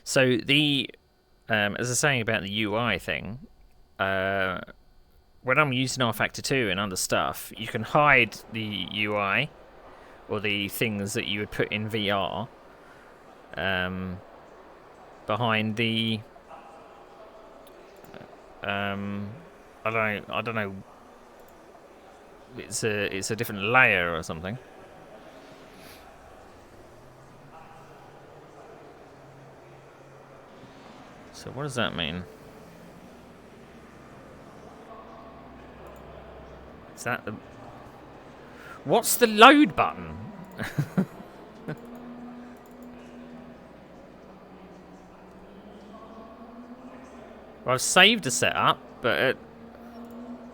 So the, as I was saying about the UI thing, when I'm using rFactor 2 and other stuff, you can hide the UI or the things that you would put in VR behind the I don't know. It's a different layer or something. So what does that mean? Is that the... What's the load button? Well, I've saved a setup, but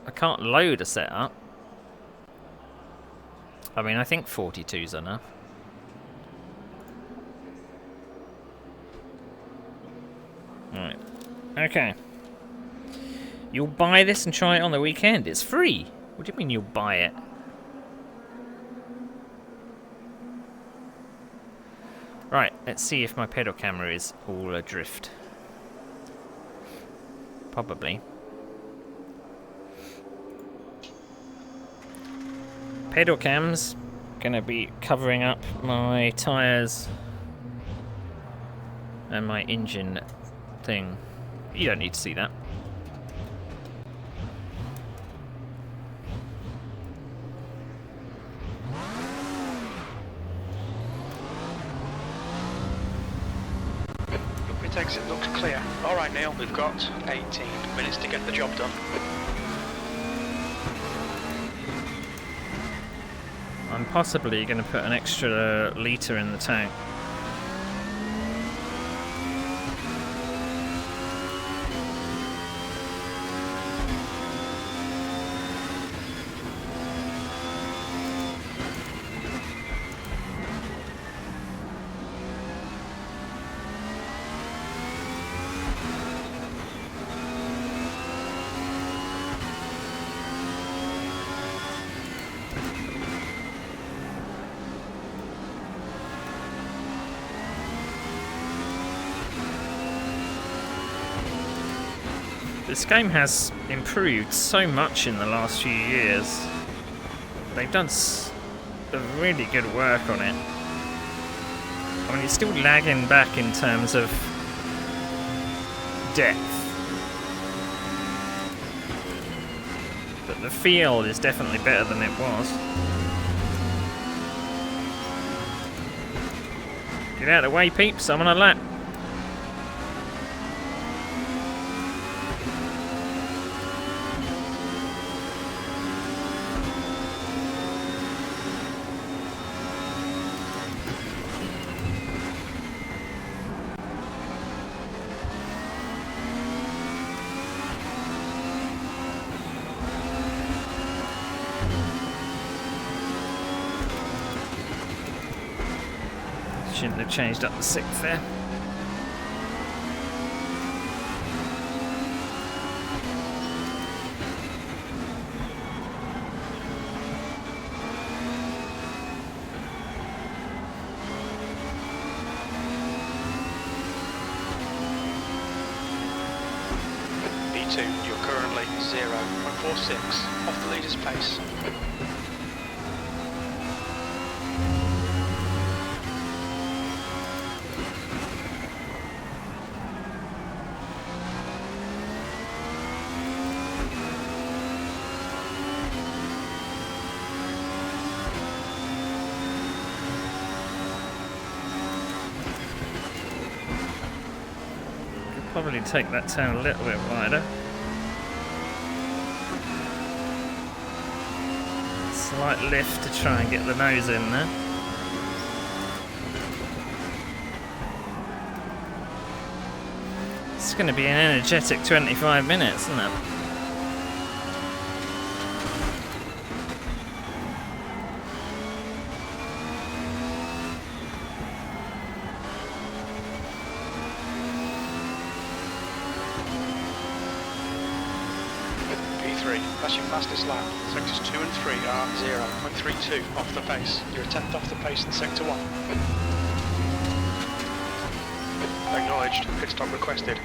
I can't load a setup. I mean, I think 42's enough. Right. Okay. You'll buy this and try it on the weekend. It's free. What do you mean you'll buy it? Right, let's see if my pedal camera is all adrift. Probably. Pedal cam's gonna be covering up my tyres and my engine thing. You don't need to see that. Pit exit looks clear. Alright Neil, we've got 18 minutes to get the job done. I'm possibly going to put an extra litre in the tank. This game has improved so much in the last few years. They've done really good work on it. I mean, it's still lagging back in terms of depth, but the feel is definitely better than it was. Get out of the way, peeps, I'm on a lap. Shouldn't have changed up the 6th there. B2, you're currently 0.46 off the leader's pace. Probably take that turn a little bit wider. Slight lift to try and get the nose in there. It's going to be an energetic 25 minutes, isn't it? That's your fastest lap. Sectors 2 and 3 are 0.32 off the pace. You're a tenth off the pace in Sector 1. Acknowledged. Pit stop requested.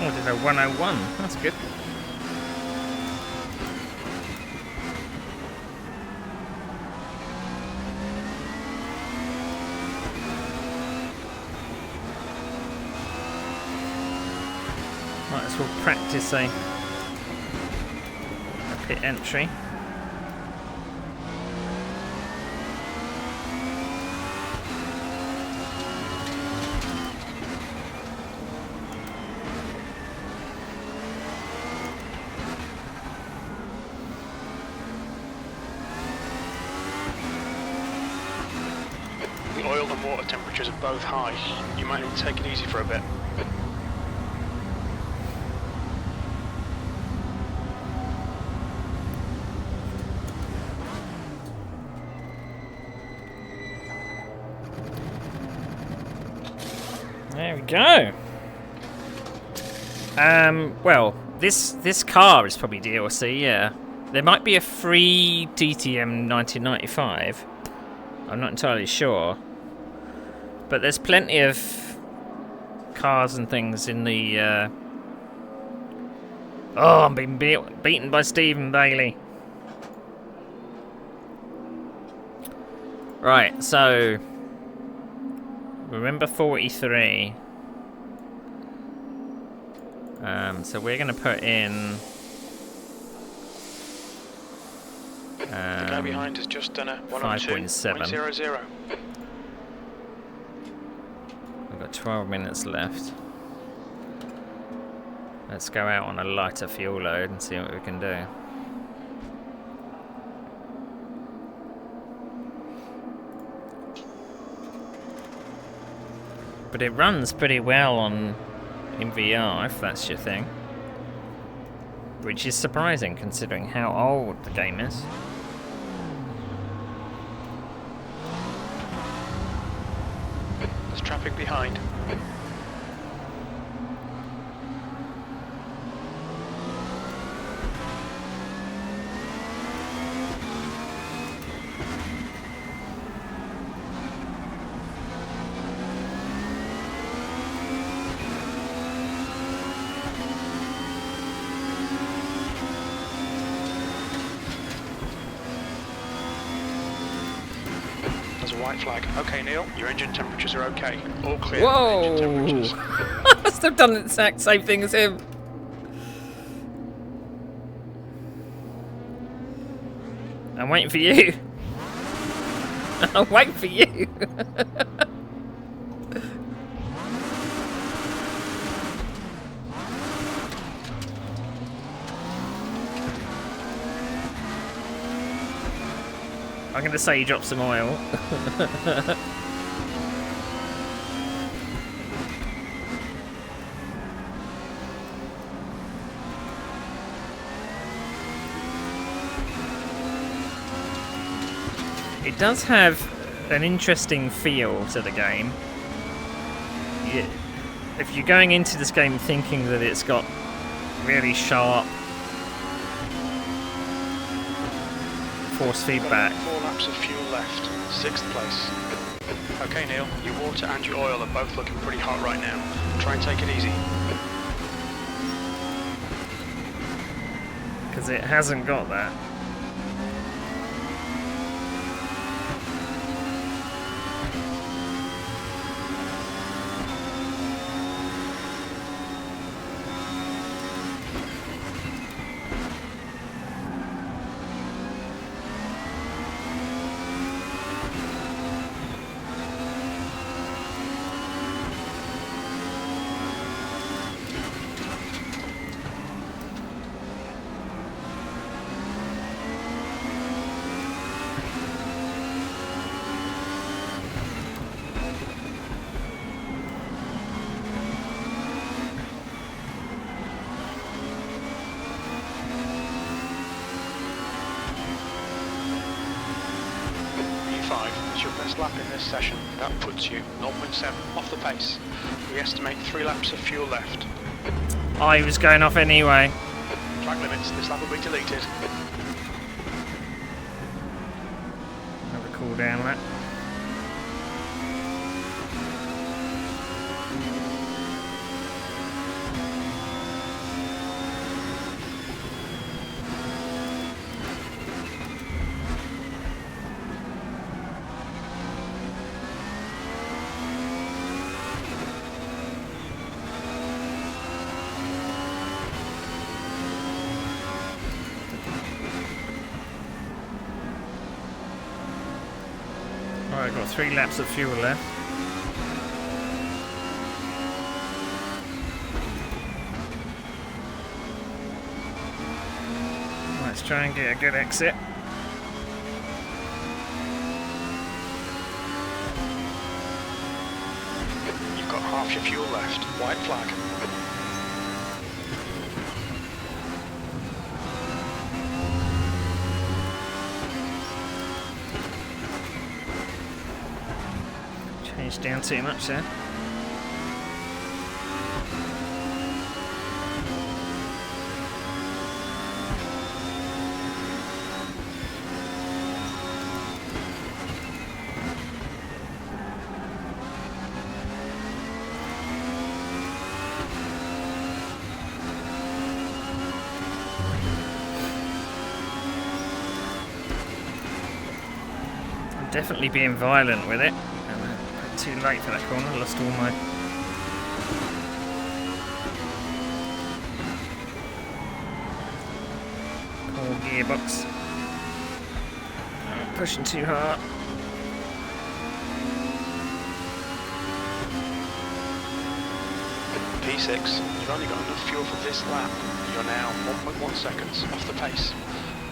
Oh, did a 101. That's good. Might as well practice a pit entry. The oil and water temperatures are both high. You might need to take it easy for a bit. There we go. Well, this car is probably DLC, yeah. There might be a free DTM 1995. I'm not entirely sure. But there's plenty of cars and things in the... Oh, I'm being beaten by Stephen Bailey. Right, so... Remember 43. So we're going to put in... The guy behind has just done a 5.7. 102.00. We've got 12 minutes left. Let's go out on a lighter fuel load and see what we can do. But it runs pretty well in VR, if that's your thing. Which is surprising considering how old the game is. There's traffic behind. There's a white flag. Okay, Neil, your engine temperatures are okay. All clear. Engine temperatures. I must have done the exact same thing as him. I'm waiting for you. I'm waiting for you. I'm going to say you dropped some oil. It does have an interesting feel to the game. If you're going into this game thinking that it's got really sharp force feedback. 4 laps of fuel left. 6th place. Okay, Neil, your water and your oil are both looking pretty hot right now. Try and take it easy. Because it hasn't got that. It's your best lap in this session. That puts you 0.7 off the pace. We estimate 3 laps of fuel left. I was going off anyway. Track limits, this lap will be deleted. Have a cool down lap. Alright, got 3 laps of fuel left. Let's try and get a good exit. You've got half your fuel left. White flag. Changed down too much there. I'm definitely being violent with it. Too late for that corner, lost all my poor gearbox. I'm pushing too hard. P6, you've only got enough fuel for this lap. You're now 1.1 seconds off the pace.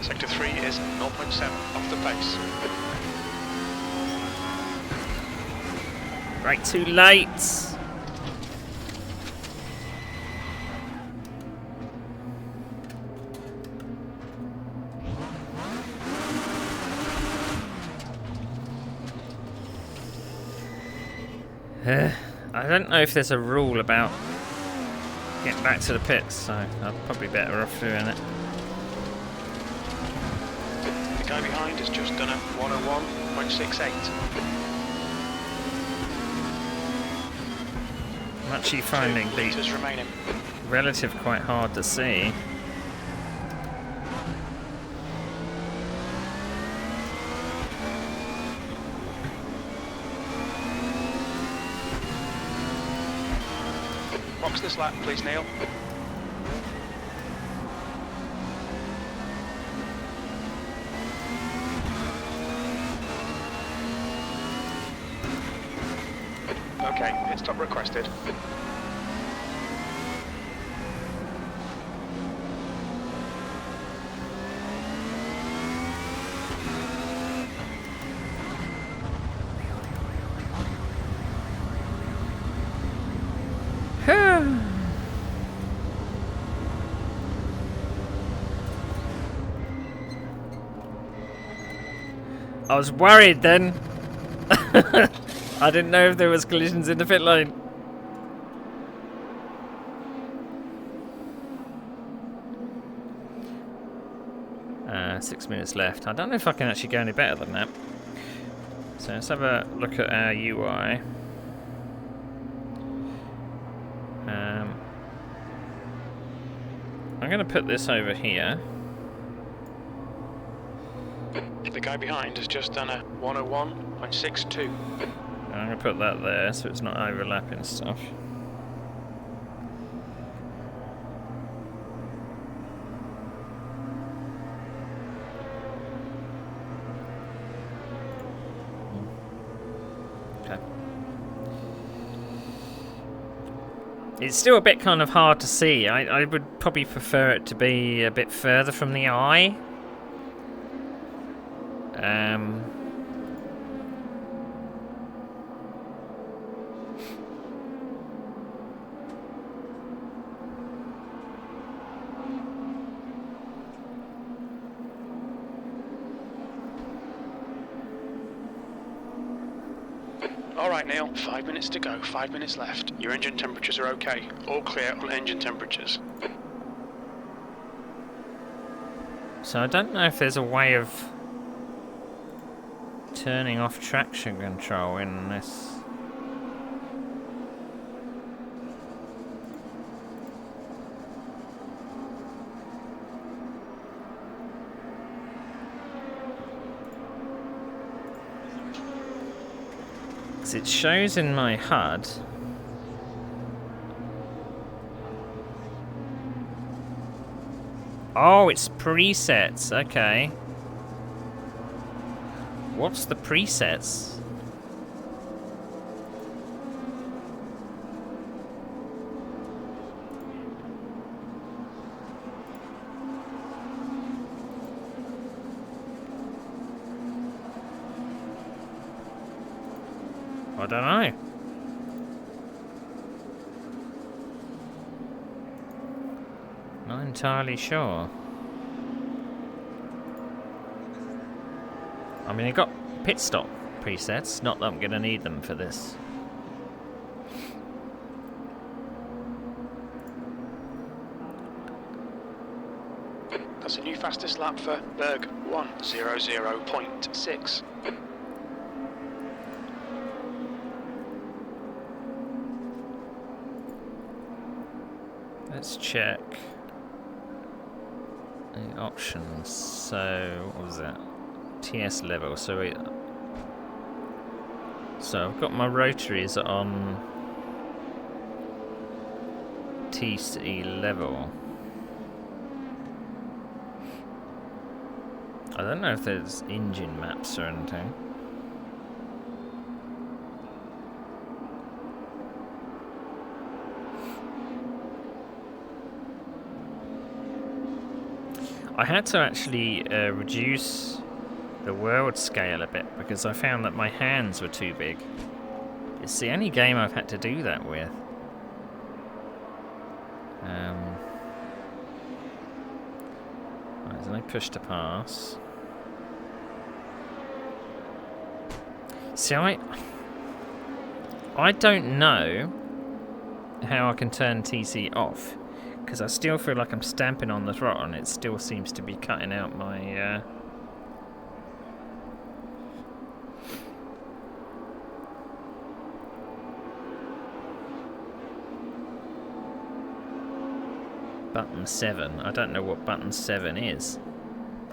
Sector 3 is 0.7 off the pace. Right, too late. I don't know if there's a rule about getting back to the pits, so I'm probably better off doing it. The guy behind has just done a 101.68. I'm actually finding the relative quite hard to see. Box this lap, please, Neil. Okay, pit stop requested. I was worried then. I didn't know if there was collisions in the pit lane. Six minutes left. I don't know if I can actually go any better than that. So let's have a look at our UI. I'm going to put this over here. The guy behind has just done a 101.62. I'm going to put that there so it's not overlapping stuff. Okay. It's still a bit kind of hard to see. I would probably prefer it to be a bit further from the eye. Alright Neil, 5 minutes to go, 5 minutes left. Your engine temperatures are okay. All clear on engine temperatures. So I don't know if there's a way of turning off traction control in this. Because it shows in my HUD. Oh, it's presets, okay. What's the presets? I don't know. Not entirely sure. I mean, I got pit stop presets, not that I'm going to need them for this. That's a new fastest lap for Berg, 1:00.6. Let's check the options. So, what was that? TS level. So I've got my rotaries on TC level. I don't know if there's engine maps or anything. I had to actually reduce the world scale a bit because I found that my hands were too big. It's the only game I've had to do that with. Right, there's no push to pass. See, I don't know how I can turn TC off because I still feel like I'm stamping on the throttle and it still seems to be cutting out my button 7. I don't know what button 7 is.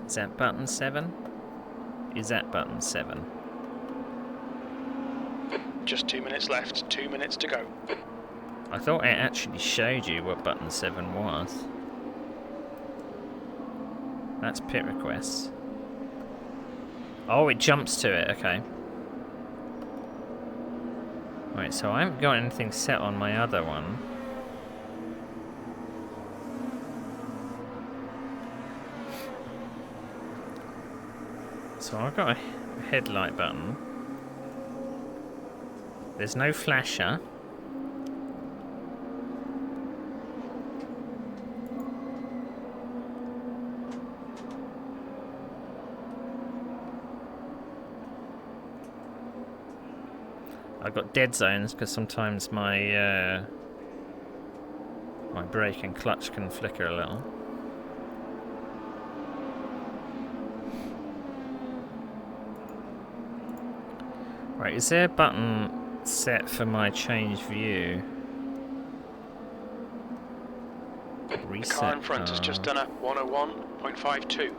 Is that button 7? Is that button 7? Just 2 minutes left, 2 minutes to go. I thought it actually showed you what button 7 was. That's pit requests. Oh, it jumps to it, okay. Right, so I haven't got anything set on my other one. So I've got a headlight button. There's no flasher. I've got dead zones because sometimes my my brake and clutch can flicker a little. Right, is there a button set for my change view? Reset. The car in front has just done a 101.52.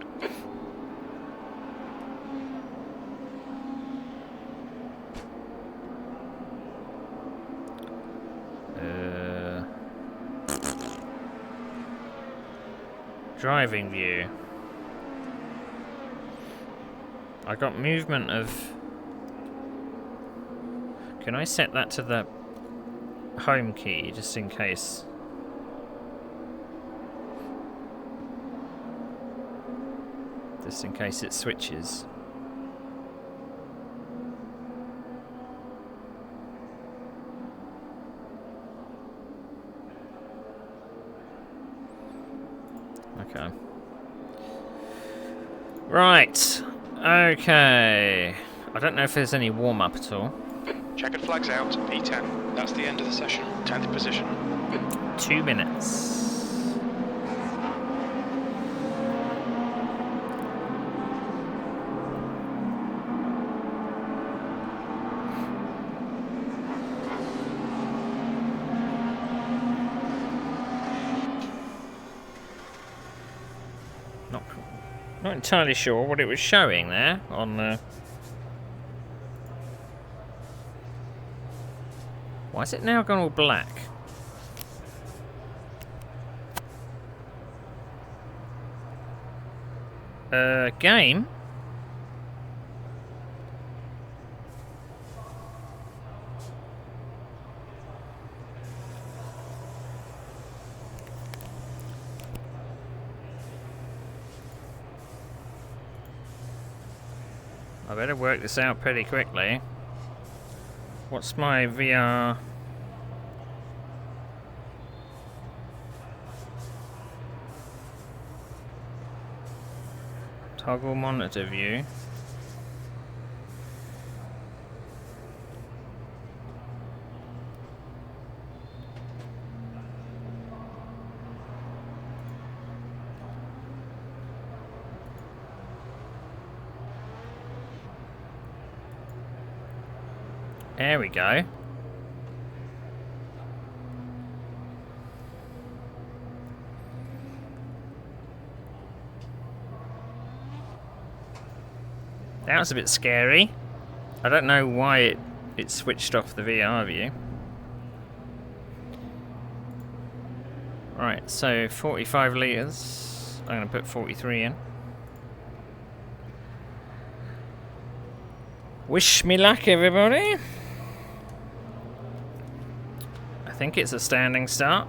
Driving view. I got movement of... Can I set that to the home key, just in case? Just in case it switches. Okay. Right. Okay. I don't know if there's any warm-up at all. Checkered flags out, P10. That's the end of the session. 10th position. 2 minutes. Not entirely sure what it was showing there on the... Why is it now gone all black? Game? I better work this out pretty quickly. What's my VR? Toggle monitor view. There we go. That was a bit scary. I don't know why it switched off the VR view. Right, so 45 litres. I'm going to put 43 in. Wish me luck, everybody. I think it's a standing start.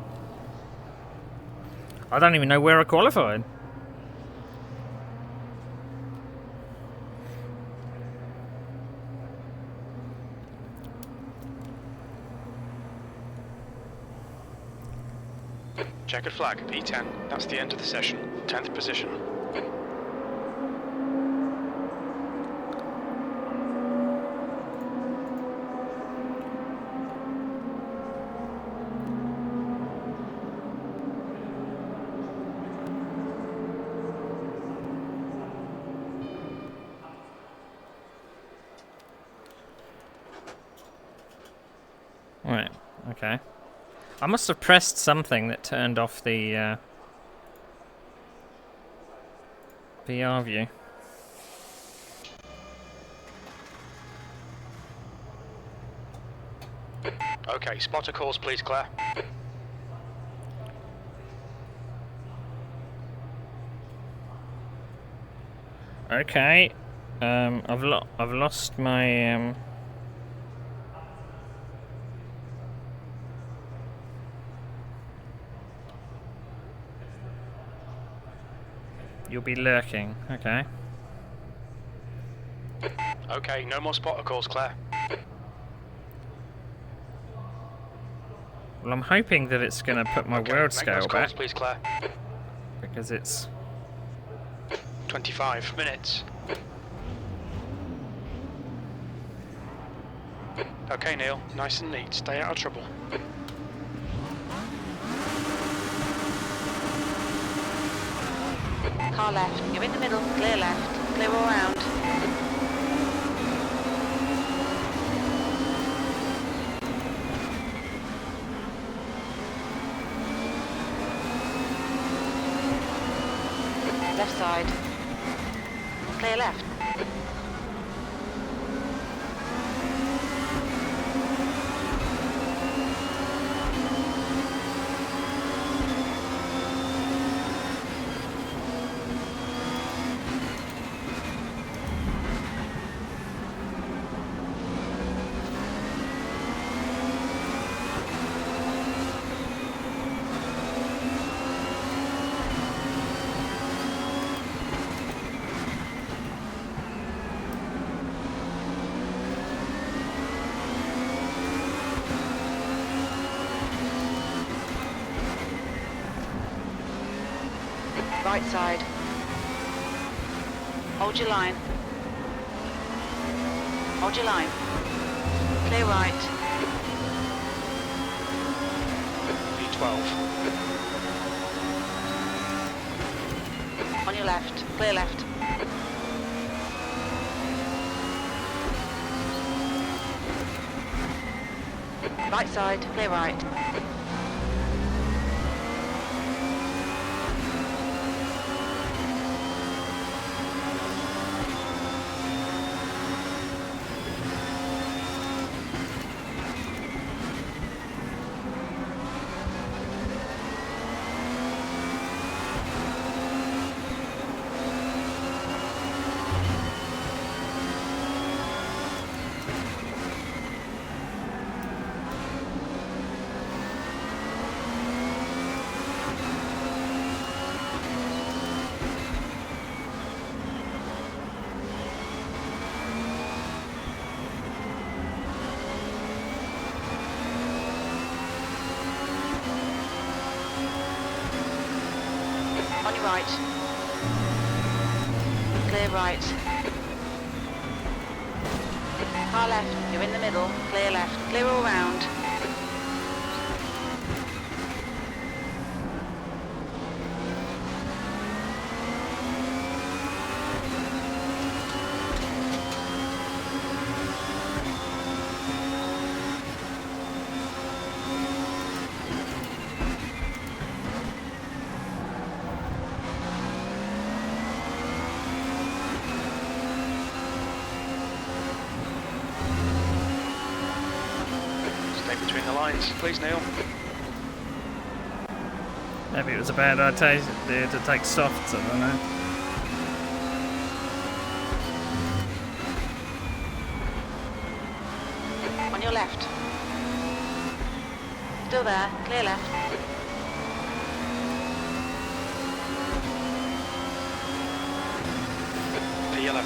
I don't even know where I qualified. Checkered flag, P10. That's the end of the session. 10th position. Right, okay. I must have pressed something that turned off the VR view. Okay, spotter calls please, Claire. Okay. I've lost my You'll be lurking, okay. Okay, no more spotter calls, Claire. Well, I'm hoping that it's going to put my world scale calls, back. Please, Claire. Because it's 25 minutes. Okay, Neil, nice and neat. Stay out of trouble. Car left. You're in the middle. Clear left. Clear all round. Left side. Clear left. Right side. Hold your line. Hold your line. Clear right. V12. On your left. Clear left. Right side. Clear right. On your right. Clear right. Car left. You're in the middle. Clear left. Clear all round. Stay between the lines, please, Neil. Maybe it was a bad idea to take softs, I don't know. On your left. Still there. Clear left. The yellow.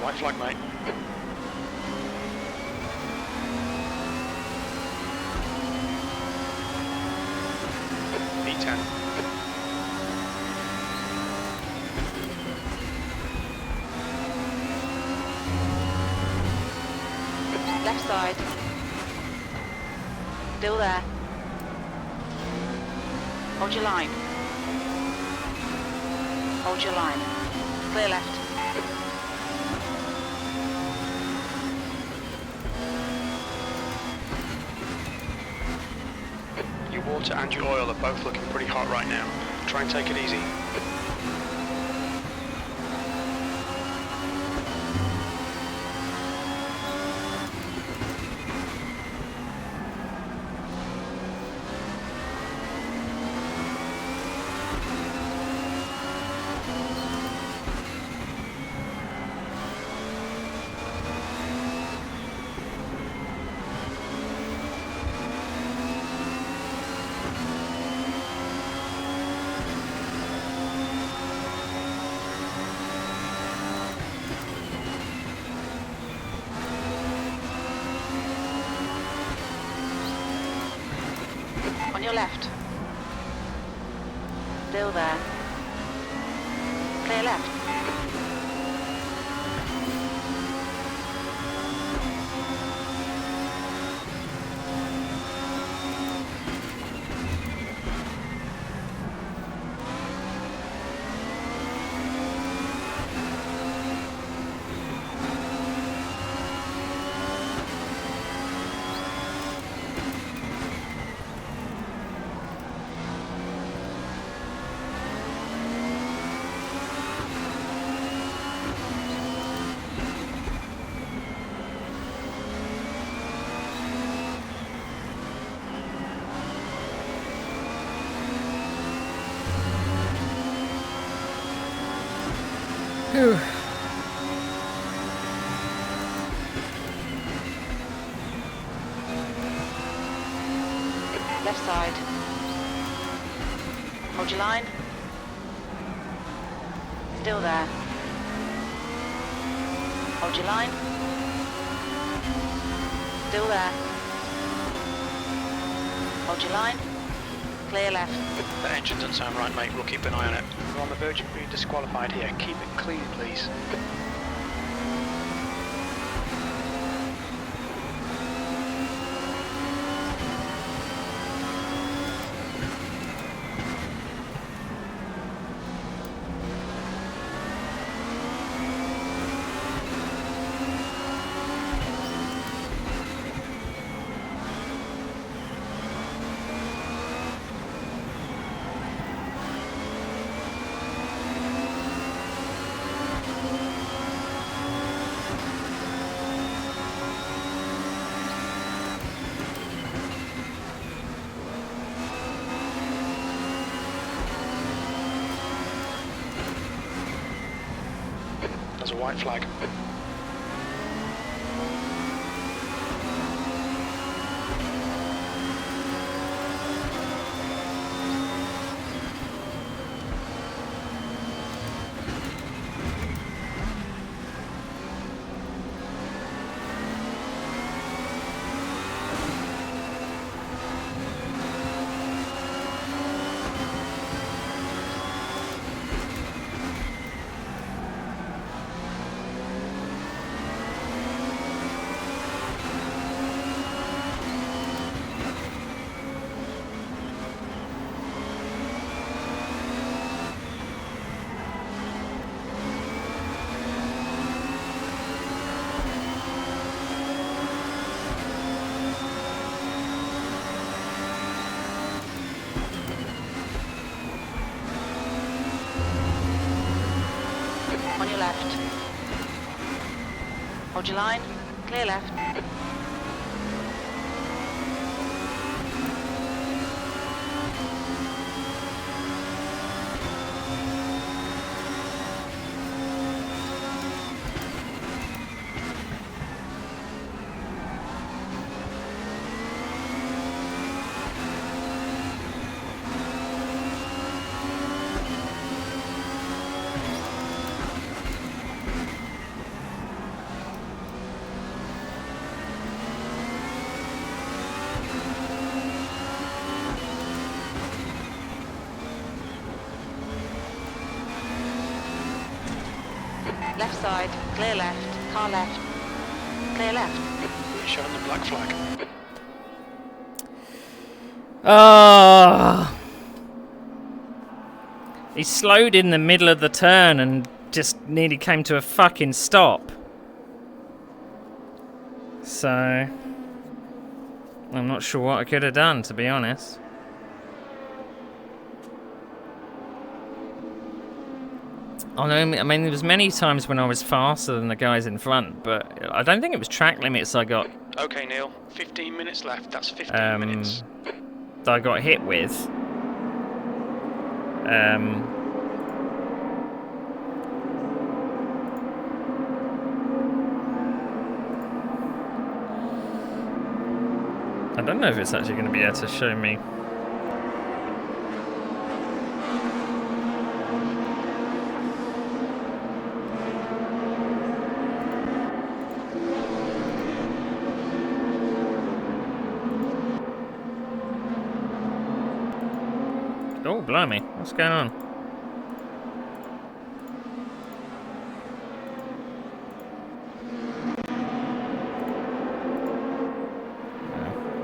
White flag, mate. B10. Left side. Still there. Hold your line. Hold your line. Clear left. Your water and your oil are both looking pretty hot right now. Try and take it easy. On your left. Still there. Clear left. Whew. Left side. Hold your line. Still there. Hold your line. Still there. Hold your line. Clear left. The engine doesn't sound right, mate. We'll keep an eye on it. We're on the verge of being disqualified here. Keep it clean, please. There's a white flag. On your left. Hold your line. Clear left. Left side, clear left, car left, clear left. You're showing the black flag. Oh, he slowed in the middle of the turn and just nearly came to a fucking stop. So, I'm not sure what I could have done, to be honest. I mean, there was many times when I was faster than the guys in front, but I don't think it was track limits I got. Okay, Neil. 15 minutes left. That's 15 minutes. That I got hit with. I don't know if it's actually going to be able to show me. Oh, blimey. What's going on?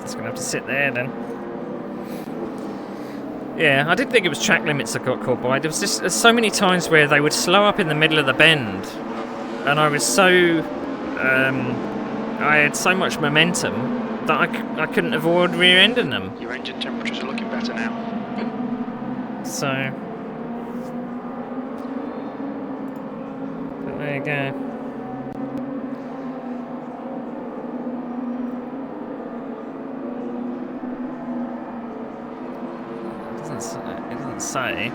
Just going to have to sit there then. Yeah, I did think it was track limits I got caught by. There was just so many times where they would slow up in the middle of the bend. And I was so... I had so much momentum that I couldn't avoid rear-ending them. Your engine temperatures are looking better now. So, but there you go. It doesn't say.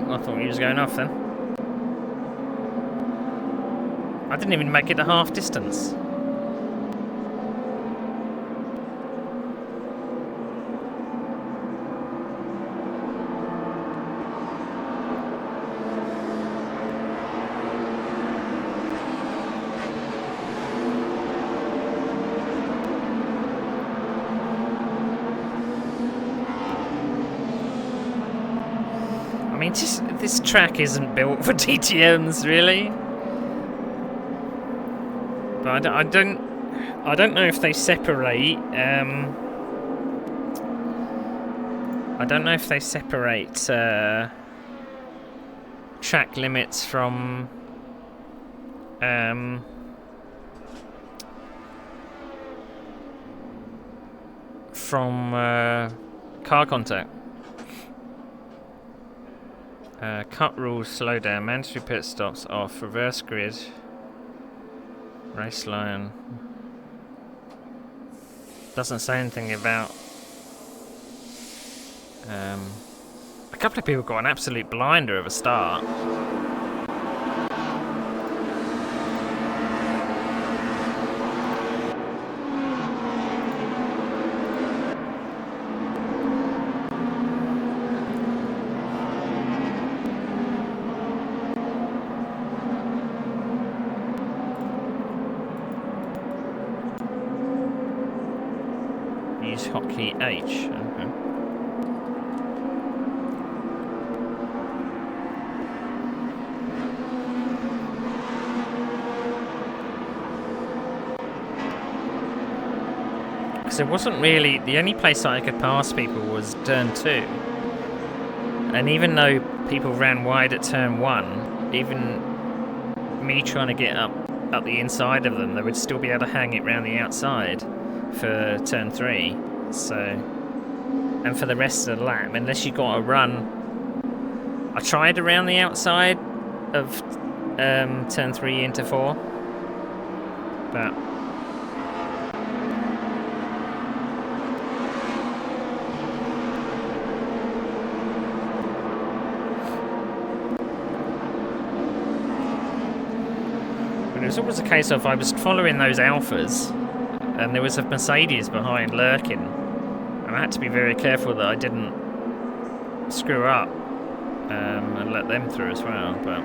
I thought he was going off then. I didn't even make it a half distance. I mean, this track isn't built for DTMs, really. But I don't know if they separate. I don't know if they separate track limits from car contact. Cut rules, slow down, mandatory pit stops off, reverse grid, race line. Doesn't say anything about. A couple of people got an absolute blinder of a start. Use hotkey H. Okay. Because it wasn't really the only place that I could pass people was turn 2, and even though people ran wide at turn 1, even me trying to get up the inside of them, they would still be able to hang it round the outside for turn 3. So, and for the rest of the lap, unless you got a run, I tried around the outside of turn 3 into 4, but it was always a case of I was following those alphas, and there was a Mercedes behind lurking, and I had to be very careful that I didn't screw up and let them through as well. But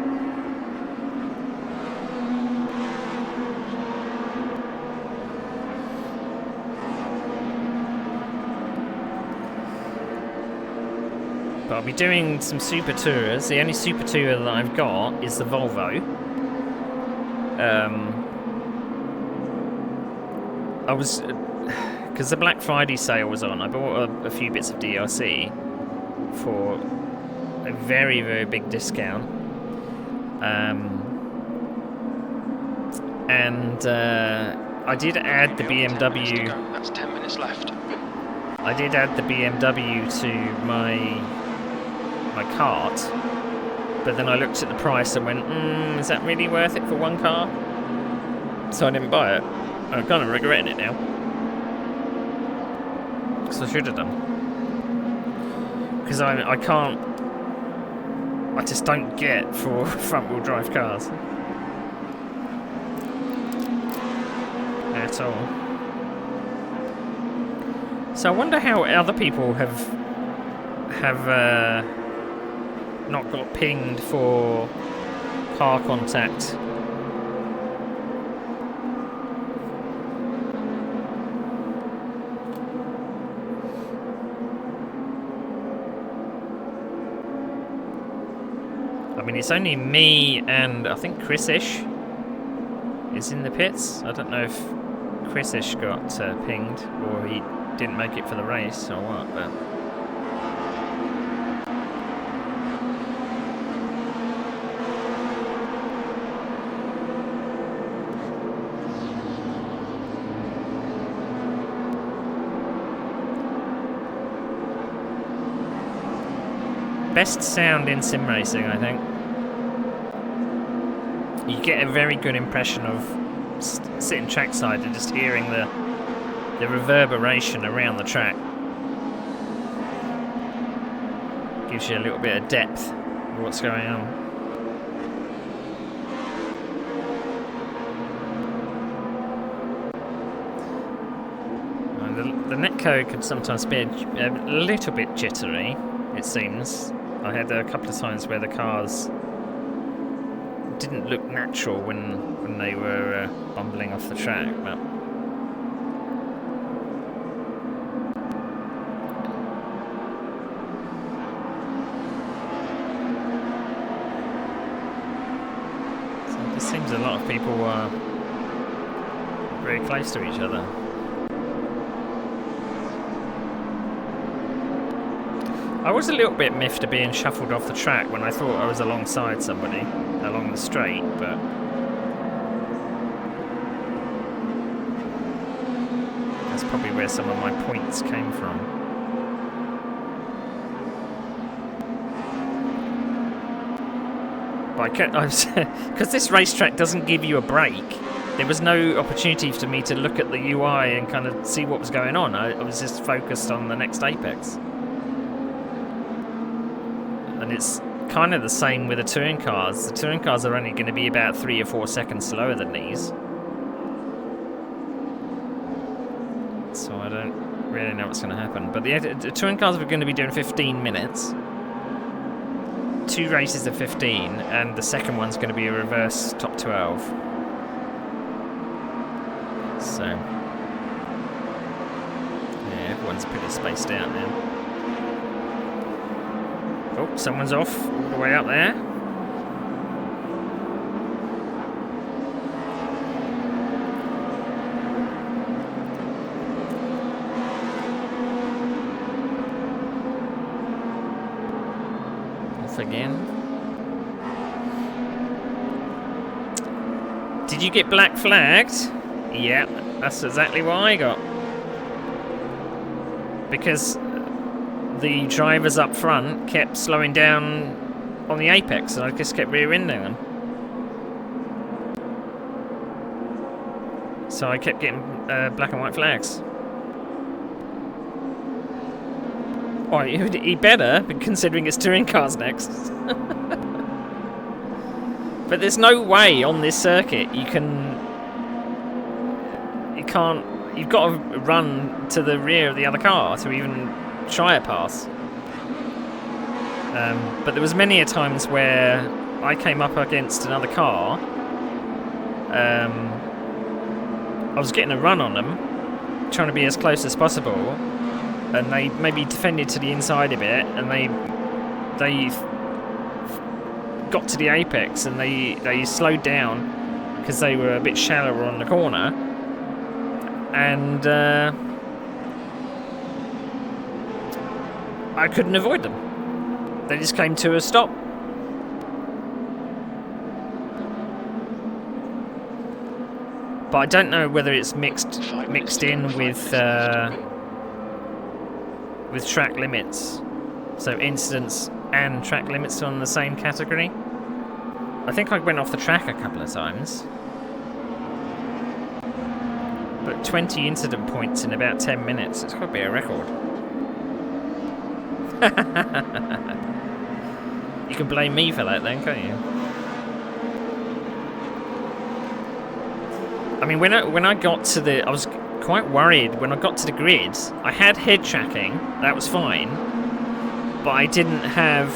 I'll be doing some super tours. The only super tour that I've got is the Volvo. I was, because the Black Friday sale was on, I bought a few bits of DLC for a very, very big discount. And I did add the BMW. That's 10 minutes left. I did add the BMW to my cart, but then I looked at the price and went, is that really worth it for one car? So I didn't buy it. I'm kind of regretting it now, because I should have done. Because I can't. I just don't get for front-wheel drive cars at all. So I wonder how other people have not got pinged for car contact. I mean, it's only me and I think Chris-ish is in the pits. I don't know if Chris-ish got pinged or he didn't make it for the race or what, but best sound in sim racing, I think. You get a very good impression of sitting trackside and just hearing the reverberation around the track. Gives you a little bit of depth of what's going on. And the netcode can sometimes be a little bit jittery, it seems. I had a couple of times where the cars didn't look natural when they were bumbling off the track, but so it just seems a lot of people are very close to each other. I was a little bit miffed at being shuffled off the track when I thought I was alongside somebody along the straight, but that's probably where some of my points came from. But because this racetrack doesn't give you a break, there was no opportunity for me to look at the UI and kind of see what was going on. I was just focused on the next apex. And it's kind of the same with the touring cars. The touring cars are only going to be about 3 or 4 seconds slower than these. So I don't really know what's going to happen. But the touring cars are going to be doing 15 minutes. 2 races of 15, and the second one's going to be a reverse top 12. So, yeah, everyone's pretty spaced out now. Oh, someone's off all the way up there. Off again. Did you get black flagged? Yeah, that's exactly what I got. Because the drivers up front kept slowing down on the apex, and I just kept rear-ending them. So I kept getting black and white flags. Oh, he better, considering it's touring cars next. But there's no way on this circuit you can't. You've got to run to the rear of the other car to even try a pass. But there was many a times where I came up against another car. I was getting a run on them, trying to be as close as possible, and they maybe defended to the inside a bit, and they got to the apex, and they slowed down because they were a bit shallower on the corner, and I couldn't avoid them. They just came to a stop. But I don't know whether it's mixed in with track limits. So incidents and track limits on the same category. I think I went off the track a couple of times. But 20 incident points in about 10 minutes. It's got to be a record. You can blame me for that then, can't you? I mean, when I got to the... I was quite worried when I got to the grid. I had head tracking. That was fine. But I didn't have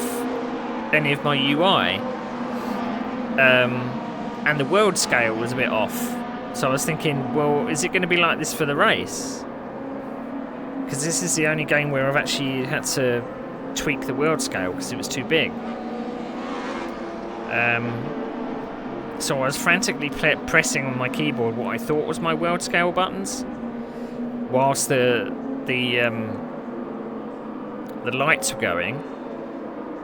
any of my UI. And the world scale was a bit off. So I was thinking, well, is it going to be like this for the race? Because this is the only game where I've actually had to tweak the world scale because it was too big. So I was frantically pressing on my keyboard what I thought was my world scale buttons, whilst the lights were going.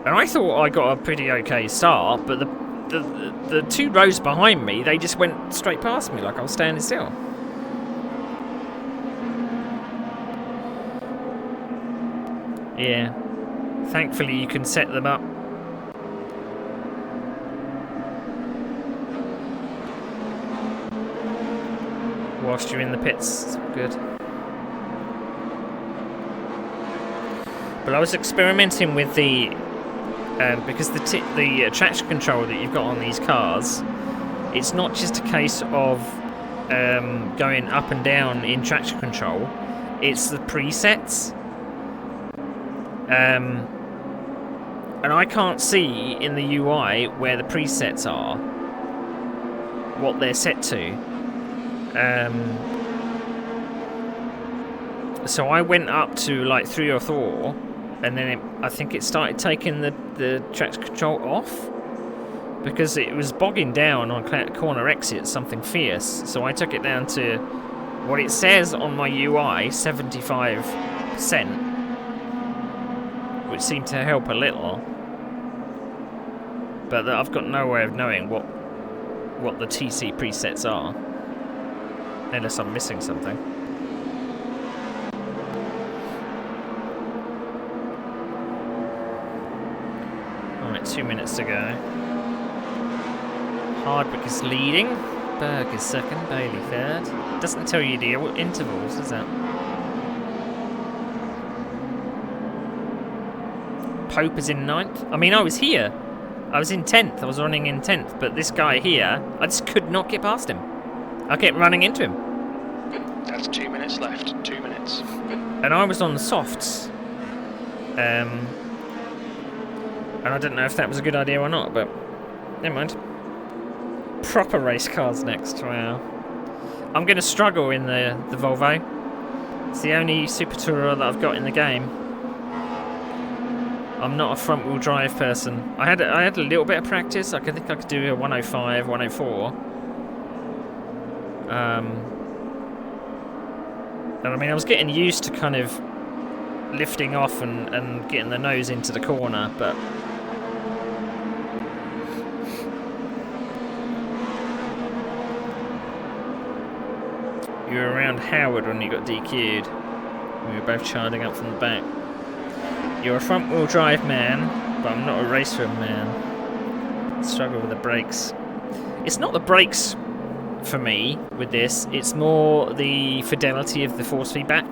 And I thought I got a pretty okay start, but the 2 rows behind me, they just went straight past me like I was standing still. Yeah. Thankfully you can set them up. Whilst you're in the pits. Good. But I was experimenting with the because the traction control that you've got on these cars, it's not just a case of going up and down in traction control, it's the presets. And I can't see in the UI where the presets are, what they're set to. So I went up to like 3 or 4, and then I think it started taking the traction control off because it was bogging down on corner exits, something fierce. So I took it down to what it says on my UI, 75%, which seemed to help a little. But I've got no way of knowing what the TC presets are. Unless I'm missing something. Alright, 2 minutes to go. Hardwick is leading. Berg is second. Bailey third. Doesn't tell you the intervals, does it? Pope is in 9th. I mean, I was here. I was in 10th. I was running in 10th. But this guy here, I just could not get past him. I kept running into him. That's 2 minutes left. 2 minutes. And I was on the softs. And I didn't know if that was a good idea or not, but never mind. Proper race cars next. Wow. I'm going to struggle in the Volvo. It's the only Super Tourer that I've got in the game. I'm not a front-wheel drive person. I had a little bit of practice. I think I could do a 105, 104. And I mean, I was getting used to kind of lifting off and getting the nose into the corner, but you were around Howard when you got DQ'd. We were both charging up from the back. You're a front-wheel drive man, but I'm not a racer man. Struggle with the brakes. It's not the brakes for me with this, it's more the fidelity of the force feedback.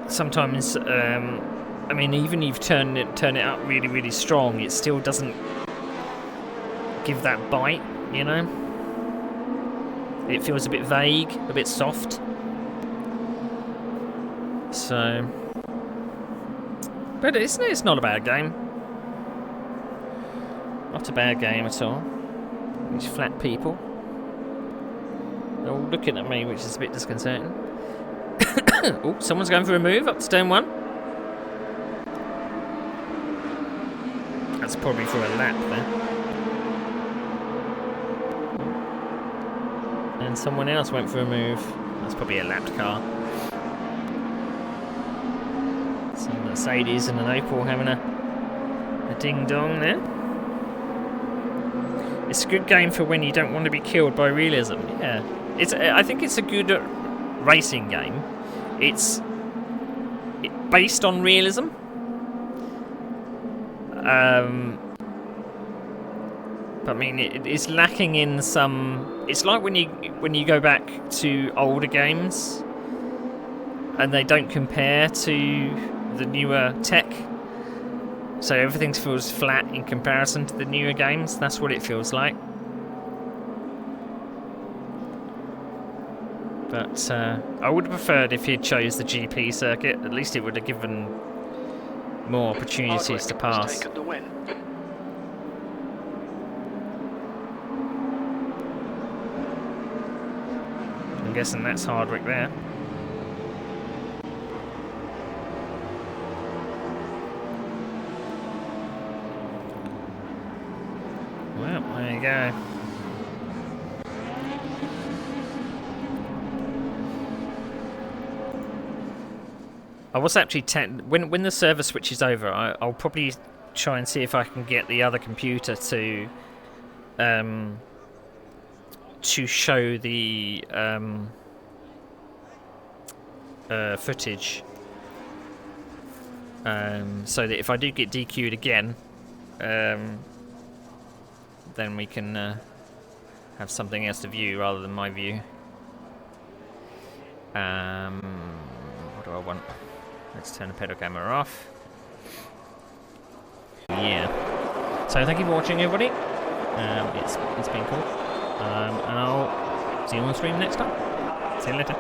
Sometimes, I mean, even if you turn it up really, really strong, it still doesn't give that bite, you know? It feels a bit vague, a bit soft. So, but it's not a bad game. Not a bad game at all. These flat people. They're all looking at me, which is a bit disconcerting. Oh, someone's going for a move up to turn 1. That's probably for a lap there. And someone else went for a move. That's probably a lapped car. Some Mercedes and an Opel having a ding-dong there. It's a good game for when you don't want to be killed by realism. Yeah, I think it's a good racing game. It's based on realism. But I mean, it's lacking in some. It's like when you go back to older games, and they don't compare to the newer tech. So everything feels flat in comparison to the newer games. That's what it feels like. But I would have preferred if he'd chose the GP circuit. At least it would have given more opportunities to pass. Taken the win. I'm guessing that's Hardwick there. Well, there you go. I was actually when the server switches over, I'll probably try and see if I can get the other computer to show the footage, so that if I do get DQ'd again, then we can have something else to view rather than my view. What do I want? Let's turn the pedal camera off. Yeah. So thank you for watching, everybody. It's been cool. And I'll see you on stream next time. See you later.